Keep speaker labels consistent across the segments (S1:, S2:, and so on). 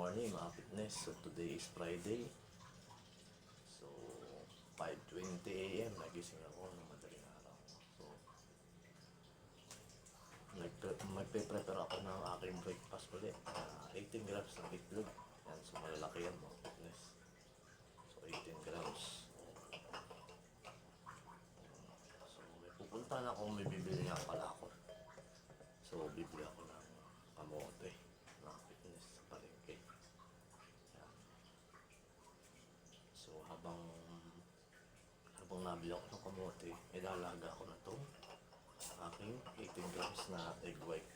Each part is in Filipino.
S1: morning mga fitness. So today is Friday. So 5:20 AM nagising ako ng madaling araw. So magpe-prepare ako ng aking breakfast ulit. 18 grams ng itlog. Yan, so malalaki yan mga fitness. So 18 grams. So may pupunta na ako, may bibili nga pala ako. So bibili ako ng kamote mga fitness sa palengke. Yan. So habang nabili ako ng kamote, ilalaga ko na itong aking 18 grams na egg white.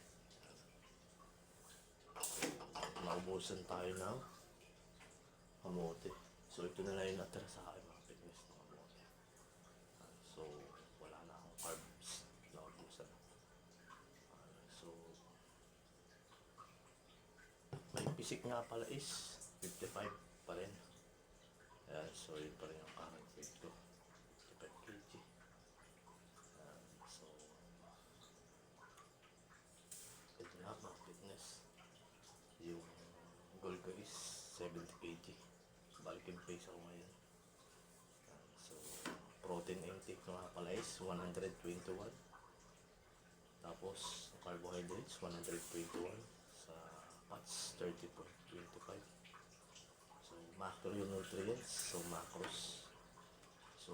S1: Naubusan tayo ng kamote. So ito na lang yung natira sa akin mga fitness ng kamote. So wala na akong carbs. Naubusan. So may pisik nga pala is 55 pa rin. Ayan, so yun pa rin yung current weight ko. 55 kg. Ayan, so ito na mga fitness. Yung goal ko is 70 kg. Balikin pace ako ngayon. Ayan, so protein intake ko nga pala is 121. Tapos carbohydrates 121. Sa fats 30.25. So macronutrients, so macros. So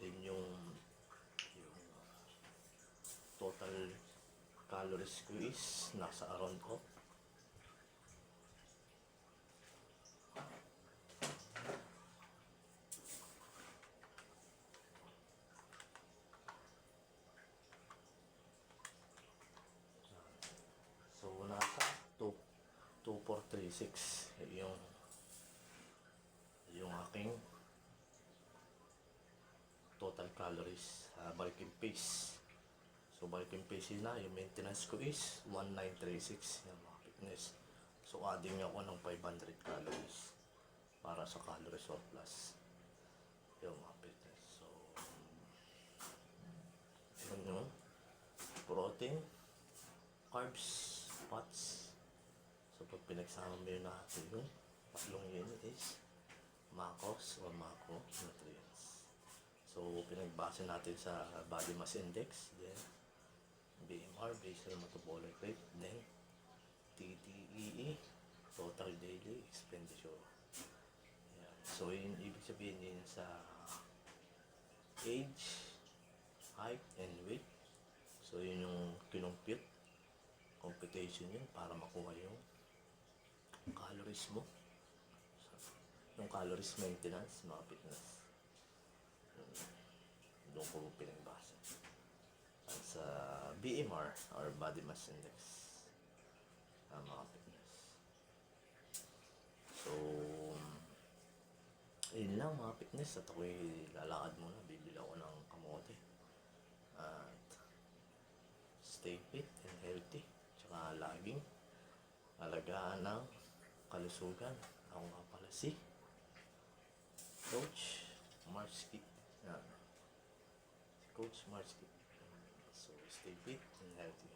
S1: yun yung total calories ko is nasa around ko nasa 2436 yung aking total calories. Bulking pace. So bulking pace na, yung maintenance ko is 1936 yung mga fitness. So adding ako ng 500 calories para sa calorie surplus yung mga fitness. So yun yung protein, carbs, fats. So pag pinagsama mo yun natin, yung tatlong yun is macros or macronutrients. So pinagbase natin sa body mass index, then BMR, basal metabolic rate, then TDEE, total daily expenditure. Ayan. So yun ibig sabihin din sa age, height, and weight. So yun yung kinumpute computation yun para makuha yung calories mo. So, yung calories maintenance, mga fitness. Doon ko pinagbasa. Sa BMR or body mass index, mga fitness. So yun lang mga fitness. At ako'y lalakad muna. Bibili ako ng kamote. At stay fit and healthy. Tsaka laging alagaan ng kalusugan. Ako nga pala si Coach Marski. Si Coach Marski. So stay fit and healthy.